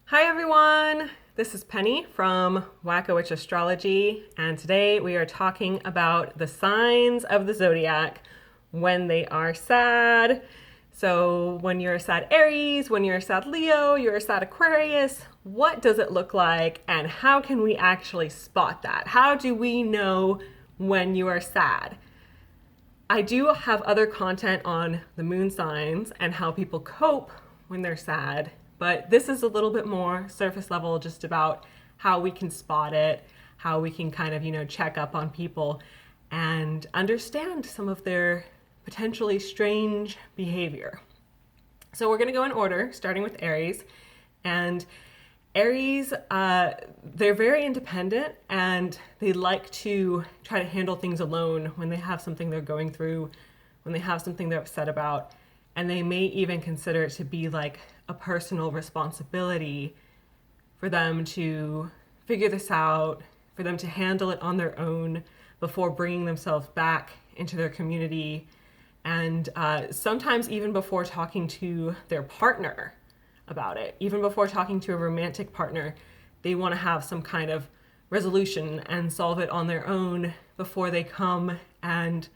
Hi everyone, this is Penny from Wacko Witch Astrology, and today we are talking about the signs of the zodiac when they are sad. So when you're a sad Aries, when you're a sad Leo, you're a sad Aquarius, what does it look like and how can we actually spot that? How do we know when you are sad? I do have other content on the moon signs and how people cope when they're sad, but this is a little bit more surface level, just about how we can spot it, how we can kind of, check up on people and understand some of their potentially strange behavior. So we're going to go in order, starting with Aries. And Aries, they're very independent and they like to try to handle things alone when they have something they're going through, when they have something they're upset about. And they may even consider it to be like a personal responsibility for them to figure this out, for them to handle it on their own before bringing themselves back into their community. And sometimes even before talking to their partner about it, even before talking to a romantic partner, they want to have some kind of resolution and solve it on their own before they come and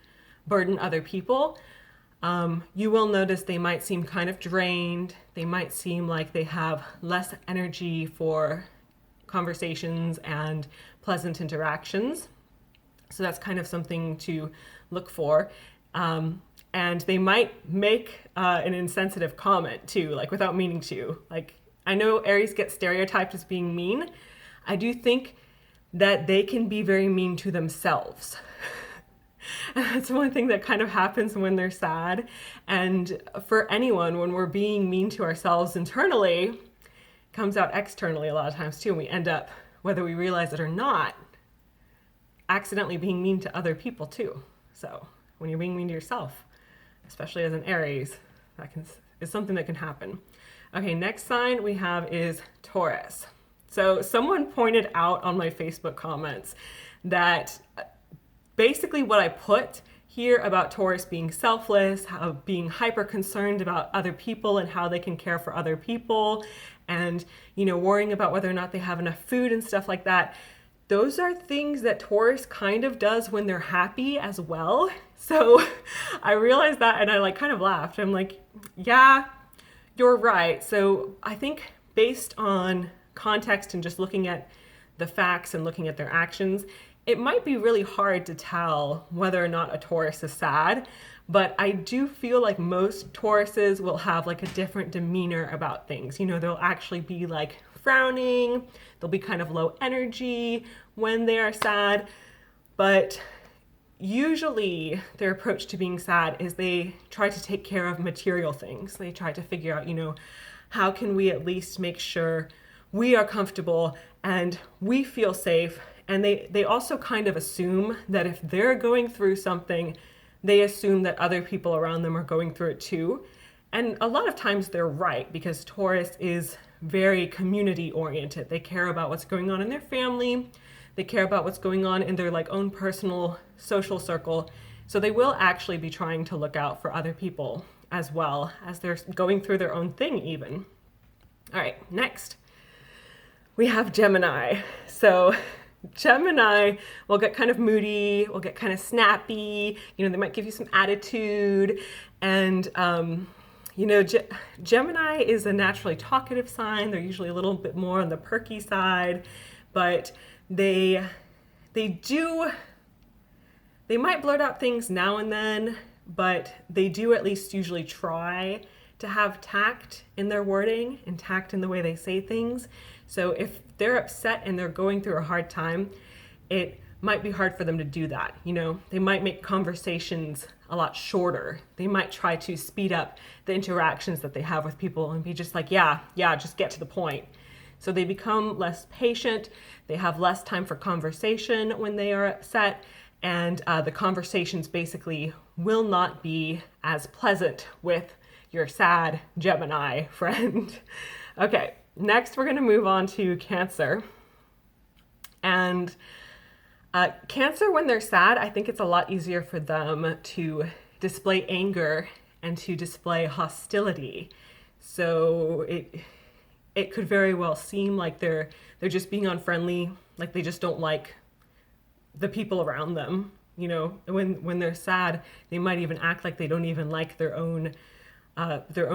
burden other people. You will notice they might seem kind of drained. They might seem like they have less energy for conversations and pleasant interactions. So that's kind of something to look for. And they might make an insensitive comment too, like without meaning to. Like, I know Aries get stereotyped as being mean. I do think that they can be very mean to themselves. And that's one thing that kind of happens when they're sad. And for anyone, when we're being mean to ourselves internally, it comes out externally a lot of times too. And we end up, whether we realize it or not, accidentally being mean to other people too. So when you're being mean to yourself, especially as an Aries, is something that can happen. Okay, next sign we have is Taurus. So someone pointed out on my Facebook comments that basically what I put here about Taurus being selfless, how being hyper concerned about other people and how they can care for other people, and worrying about whether or not they have enough food and stuff like that. Those are things that Taurus kind of does when they're happy as well. So I realized that and I kind of laughed. I'm like, yeah, you're right. So I think based on context and just looking at the facts and looking at their actions, it might be really hard to tell whether or not a Taurus is sad, but I do feel like most Tauruses will have like a different demeanor about things. They'll actually be like frowning, they'll be kind of low energy when they are sad, but usually their approach to being sad is they try to take care of material things. They try to figure out, how can we at least make sure we are comfortable and we feel safe. And they also kind of assume that if they're going through something, they assume that other people around them are going through it too. And a lot of times they're right, because Taurus is very community oriented. They care about what's going on in their family. They care about what's going on in their own personal social circle. So they will actually be trying to look out for other people as well as they're going through their own thing even. All right, next we have Gemini. So Gemini will get kind of moody, will get kind of snappy, they might give you some attitude. And, Gemini is a naturally talkative sign. They're usually a little bit more on the perky side, but they might blurt out things now and then, but they do at least usually try to have tact in their wording and tact in the way they say things. So if they're upset and they're going through a hard time, it might be hard for them to do that. They might make conversations a lot shorter. They might try to speed up the interactions that they have with people and be just like, yeah, just get to the point. So they become less patient. They have less time for conversation when they are upset. And the conversations basically will not be as pleasant with your sad Gemini friend. Okay, next we're going to move on to Cancer. And Cancer, when they're sad, I think it's a lot easier for them to display anger and to display hostility. So it could very well seem like they're just being unfriendly, like they just don't like the people around them. You know, when they're sad, they might even act like they don't even like their own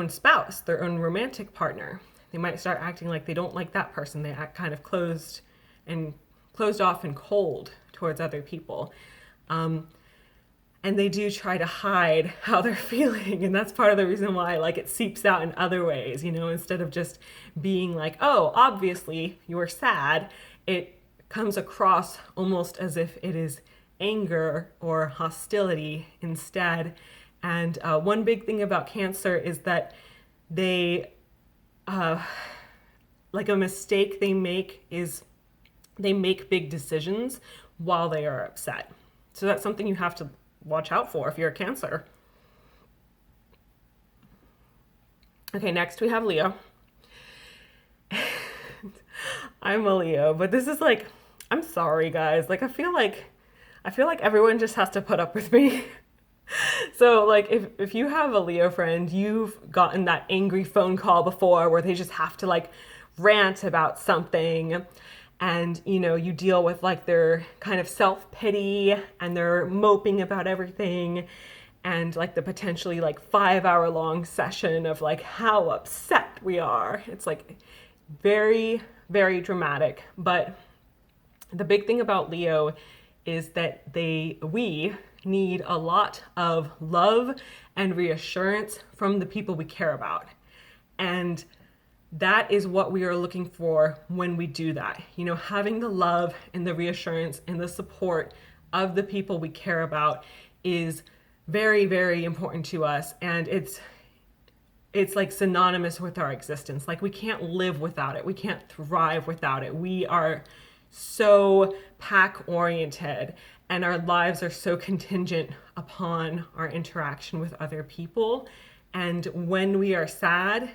spouse, their own romantic partner. They might start acting like they don't like that person. They act kind of closed off and cold towards other people. And they do try to hide how they're feeling. And that's part of the reason why like it seeps out in other ways, you know, instead of just being like, oh, obviously you're sad, it comes across almost as if it is anger or hostility instead. And one big thing about Cancer is that they, like a mistake they make is they make big decisions while they are upset. So that's something you have to watch out for if you're a Cancer. Okay, next we have Leo. I'm a Leo, but this is like, I'm sorry guys. Like I feel like everyone just has to put up with me. So like if you have a Leo friend, you've gotten that angry phone call before where they just have to like rant about something, and you know, you deal with like their kind of self-pity and they're moping about everything, and like the potentially like 5-hour long session of like how upset we are. It's like very, very dramatic. But the big thing about Leo is that we need a lot of love and reassurance from the people we care about. And that is what we are looking for when we do that. You know, having the love and the reassurance and the support of the people we care about is very, very important to us. And it's like synonymous with our existence. Like we can't live without it. We can't thrive without it. We are so pack oriented and our lives are so contingent upon our interaction with other people. And when we are sad,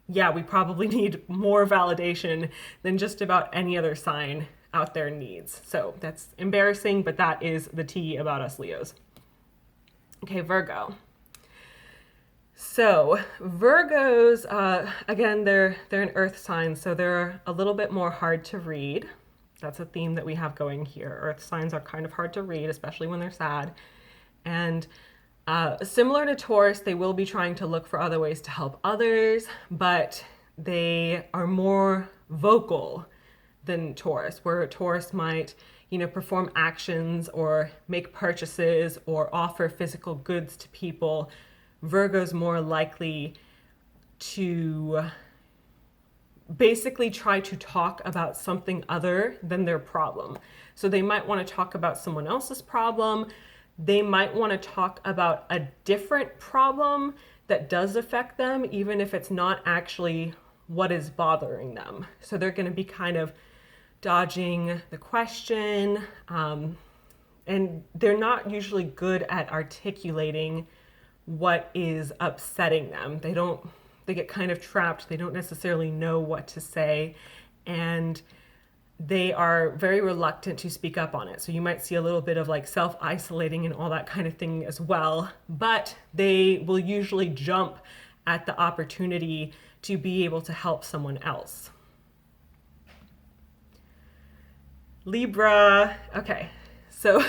yeah, we probably need more validation than just about any other sign out there needs. So that's embarrassing, but that is the tea about us Leos. Okay, Virgo. So Virgos, again, they're an earth sign, so they're a little bit more hard to read. That's a theme that we have going here. Earth signs are kind of hard to read, especially when they're sad. And similar to Taurus, they will be trying to look for other ways to help others, but they are more vocal than Taurus, where Taurus might, you know, perform actions or make purchases or offer physical goods to people. Virgo's more likely to basically try to talk about something other than their problem. So they might want to talk about someone else's problem. They might want to talk about a different problem that does affect them, even if it's not actually what is bothering them. So they're going to be kind of dodging the question, and they're not usually good at articulating what is upsetting them. They get kind of trapped. They don't necessarily know what to say, and they are very reluctant to speak up on it. So you might see a little bit of like self-isolating and all that kind of thing as well, but they will usually jump at the opportunity to be able to help someone else. Libra. Okay, so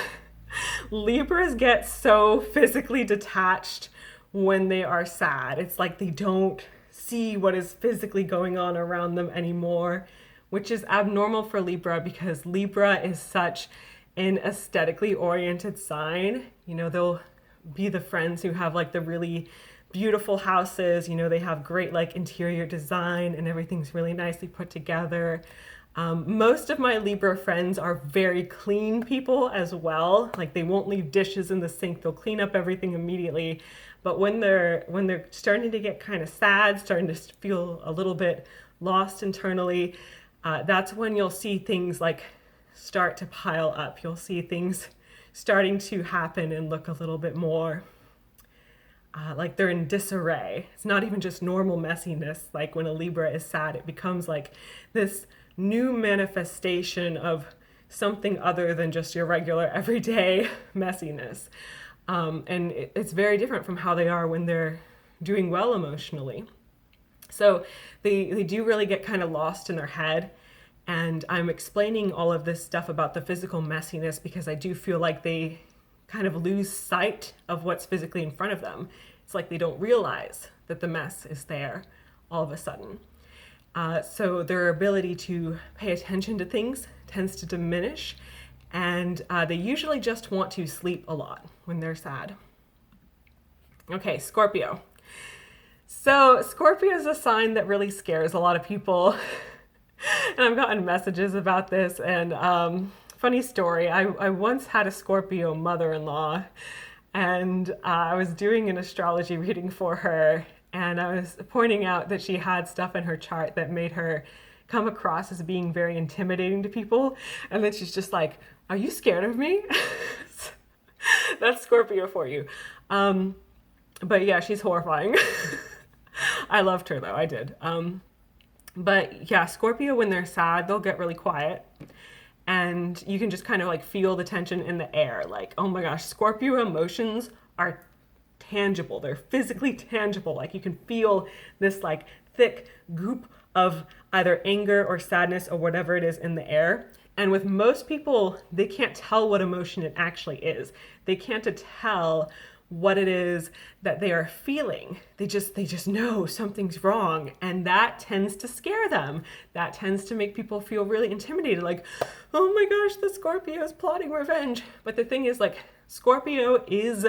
Libras get so physically detached when they are sad. It's like they don't see what is physically going on around them anymore, which is abnormal for Libra because Libra is such an aesthetically oriented sign. You know, they'll be the friends who have like the really beautiful houses. You know, they have great like interior design and everything's really nicely put together. Most of my Libra friends are very clean people as well. Like they won't leave dishes in the sink. They'll clean up everything immediately. But when they're starting to get kind of sad, starting to feel a little bit lost internally, that's when you'll see things like start to pile up. You'll see things starting to happen and look a little bit more like they're in disarray. It's not even just normal messiness. Like when a Libra is sad, it becomes like this new manifestation of something other than just your regular everyday messiness. And it's very different from how they are when they're doing well emotionally. So they do really get kind of lost in their head. And I'm explaining all of this stuff about the physical messiness because I do feel like they kind of lose sight of what's physically in front of them. It's like they don't realize that the mess is there all of a sudden. So their ability to pay attention to things tends to diminish, and they usually just want to sleep a lot when they're sad. Okay, Scorpio. So Scorpio is a sign that really scares a lot of people. And I've gotten messages about this, and funny story, I once had a Scorpio mother-in-law, and I was doing an astrology reading for her, and I was pointing out that she had stuff in her chart that made her come across as being very intimidating to people, and then she's just like, "Are you scared of me?" That's Scorpio for you. But yeah, she's horrifying. I loved her though, I did. But yeah, Scorpio, when they're sad, they'll get really quiet. And you can just kind of like feel the tension in the air. Like, oh my gosh, Scorpio emotions are tangible. They're physically tangible. Like you can feel this like thick goop of either anger or sadness or whatever it is in the air. And with most people, they can't tell what emotion it actually is. They can't tell what it is that they are feeling. They just know something's wrong, and that tends to scare them. That tends to make people feel really intimidated, like, oh my gosh, the Scorpio is plotting revenge. But the thing is, like, Scorpio is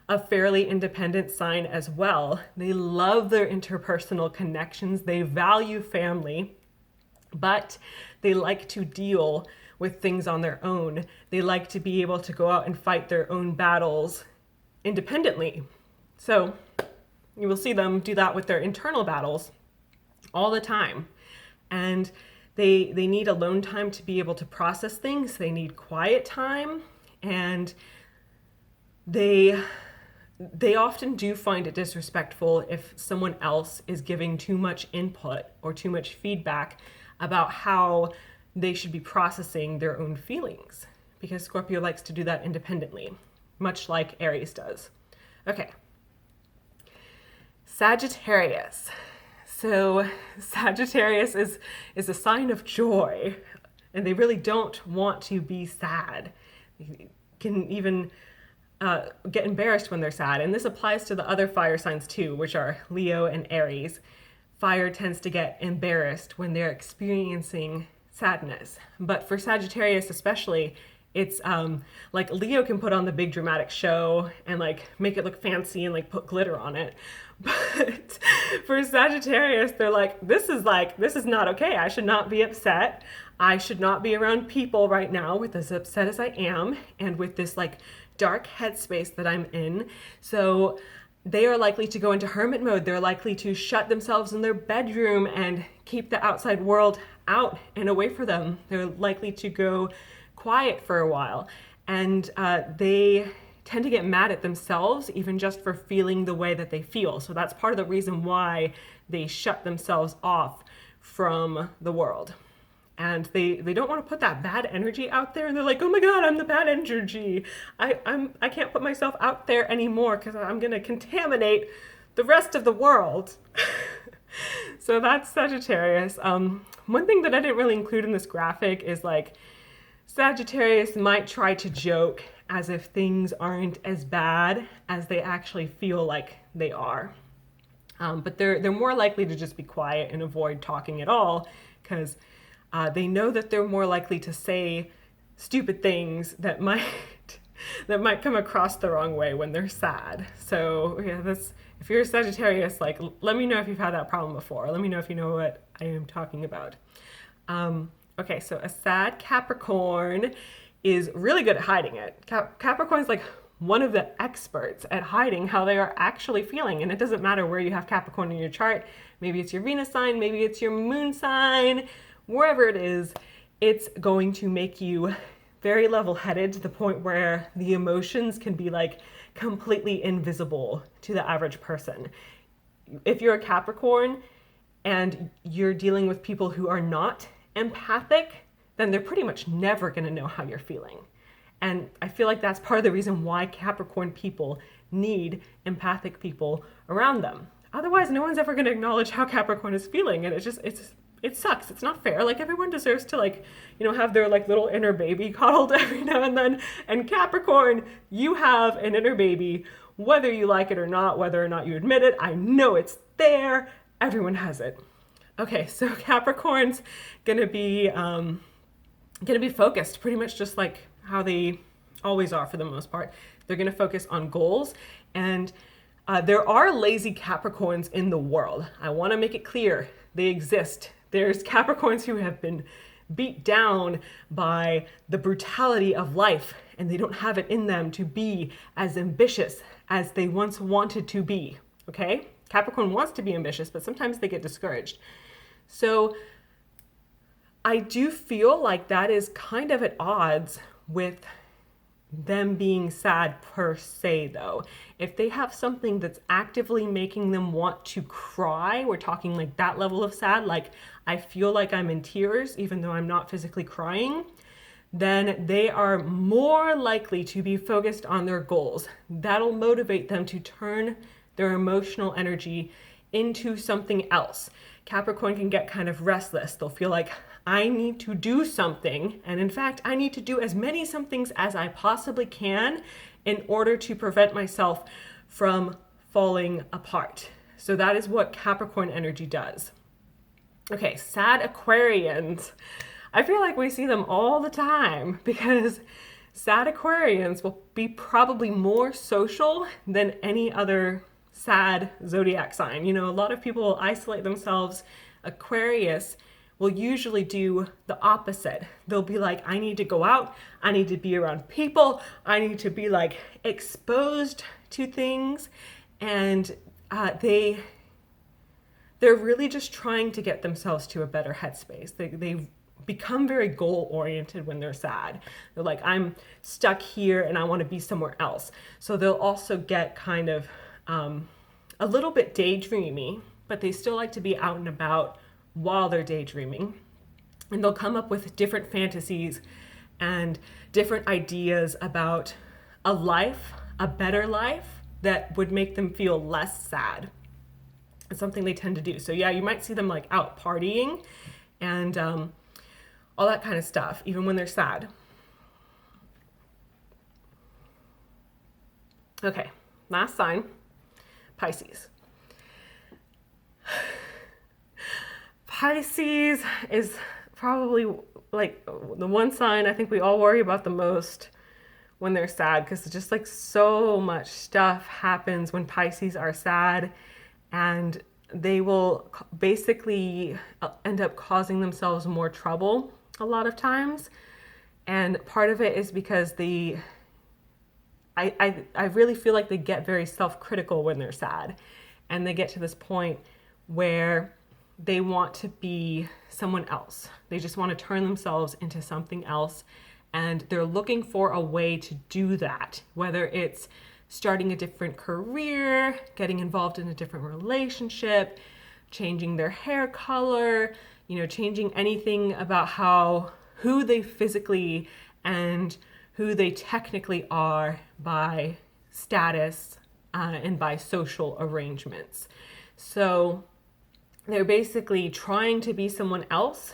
a fairly independent sign as well. They love their interpersonal connections. They value family, but they like to deal with things on their own. They like to be able to go out and fight their own battles independently. So you will see them do that with their internal battles all the time. And they need alone time to be able to process things. They need quiet time, and they often do find it disrespectful if someone else is giving too much input or too much feedback about how they should be processing their own feelings, because Scorpio likes to do that independently, much like Aries does. Okay. Sagittarius. So Sagittarius is a sign of joy, and they really don't want to be sad. They can even get embarrassed when they're sad. And this applies to the other fire signs too, which are Leo and Aries. Fire tends to get embarrassed when they're experiencing sadness. But for Sagittarius especially, it's like Leo can put on the big dramatic show and like make it look fancy and like put glitter on it. But for Sagittarius, they're like, this is not okay. I should not be upset. I should not be around people right now with as upset as I am and with this like dark headspace that I'm in. So they are likely to go into hermit mode. They're likely to shut themselves in their bedroom and keep the outside world out and away from them. They're likely to go quiet for a while. And they tend to get mad at themselves even just for feeling the way that they feel. So that's part of the reason why they shut themselves off from the world. And they don't want to put that bad energy out there. And they're like, oh my God, I'm the bad energy. I can't put myself out there anymore because I'm going to contaminate the rest of the world. So that's Sagittarius. One thing that I didn't really include in this graphic is like Sagittarius might try to joke as if things aren't as bad as they actually feel like they are. But they're more likely to just be quiet and avoid talking at all because they know that they're more likely to say stupid things that might come across the wrong way when they're sad. So yeah, if you're a Sagittarius, like let me know if you've had that problem before. Let me know if you know what I am talking about. Okay, so a sad Capricorn is really good at hiding it. Capricorn is like one of the experts at hiding how they are actually feeling. And it doesn't matter where you have Capricorn in your chart. Maybe it's your Venus sign, maybe it's your moon sign, wherever it is, it's going to make you very level-headed to the point where the emotions can be like completely invisible to the average person. If you're a Capricorn and you're dealing with people who are not empathic, then they're pretty much never going to know how you're feeling. And I feel like that's part of the reason why Capricorn people need empathic people around them. otherwise no one's ever going to acknowledge how Capricorn is feeling. And it sucks. It's not fair. Like, everyone deserves to, like, have their, like, little inner baby coddled every now and then. And Capricorn, you have an inner baby, whether you like it or not, whether or not you admit it. I know it's there. Everyone has it. Okay, so Capricorn's gonna be focused pretty much just like how they always are for the most part. They're gonna focus on goals, and there are lazy Capricorns in the world. I want to make it clear they exist. There's Capricorns who have been beat down by the brutality of life, and they don't have it in them to be as ambitious as they once wanted to be. Okay? Capricorn wants to be ambitious, but sometimes they get discouraged. So I do feel like that is kind of at odds with them being sad per se, though. If they have something that's actively making them want to cry, we're talking like that level of sad, like I feel like I'm in tears even though I'm not physically crying, then they are more likely to be focused on their goals. That'll motivate them to turn their emotional energy into something else. Capricorn can get kind of restless. They'll feel like, I need to do something. And in fact, I need to do as many somethings as I possibly can in order to prevent myself from falling apart. So that is what Capricorn energy does. Okay, sad Aquarians. I feel like we see them all the time because sad Aquarians will be probably more social than any other sad zodiac sign. A lot of people isolate themselves. Aquarius will usually do the opposite. They'll be like, I need to go out, I need to be around people, I need to be like exposed to things, and they're really just trying to get themselves to a better headspace. They become very goal oriented when they're sad. They're like, I'm stuck here and I want to be somewhere else. So they'll also get kind of a little bit daydreamy, but they still like to be out and about while they're daydreaming. And they'll come up with different fantasies and different ideas about a life, a better life that would make them feel less sad. It's something they tend to do. So yeah, you might see them like out partying and all that kind of stuff, even when they're sad. Okay, last sign, Pisces. Pisces is probably like the one sign I think we all worry about the most when they're sad, because it's just like so much stuff happens when Pisces are sad, and they will basically end up causing themselves more trouble a lot of times. And part of it is because I really feel like they get very self-critical when they're sad, and they get to this point where they want to be someone else. They just want to turn themselves into something else, and they're looking for a way to do that, whether it's starting a different career, getting involved in a different relationship, changing their hair color, changing anything about who they physically and who they technically are by status and by social arrangements. So they're basically trying to be someone else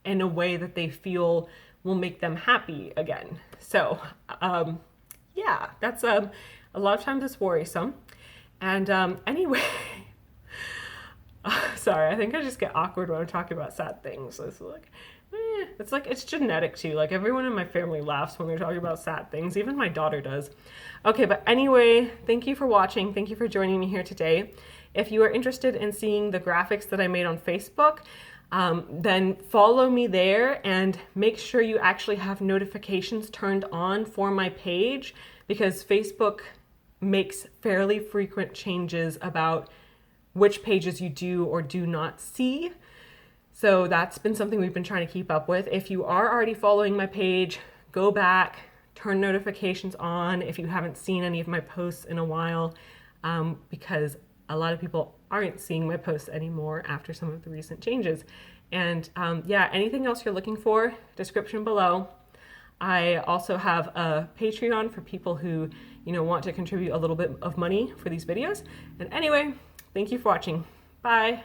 in a way that they feel will make them happy again. So yeah, that's a lot of times it's worrisome. And anyway, sorry, I think I just get awkward when I'm talking about sad things. It's like it's genetic too. Like, everyone in my family laughs when they're talking about sad things. Even my daughter does. Okay, but anyway, thank you for watching. Thank you for joining me here today. If you are interested in seeing the graphics that I made on Facebook, then follow me there and make sure you actually have notifications turned on for my page, because Facebook makes fairly frequent changes about which pages you do or do not see. So that's been something we've been trying to keep up with. If you are already following my page, go back, turn notifications on if you haven't seen any of my posts in a while, because a lot of people aren't seeing my posts anymore after some of the recent changes. And yeah, anything else you're looking for, description below. I also have a Patreon for people who, want to contribute a little bit of money for these videos. And anyway, Thank you for watching. Bye.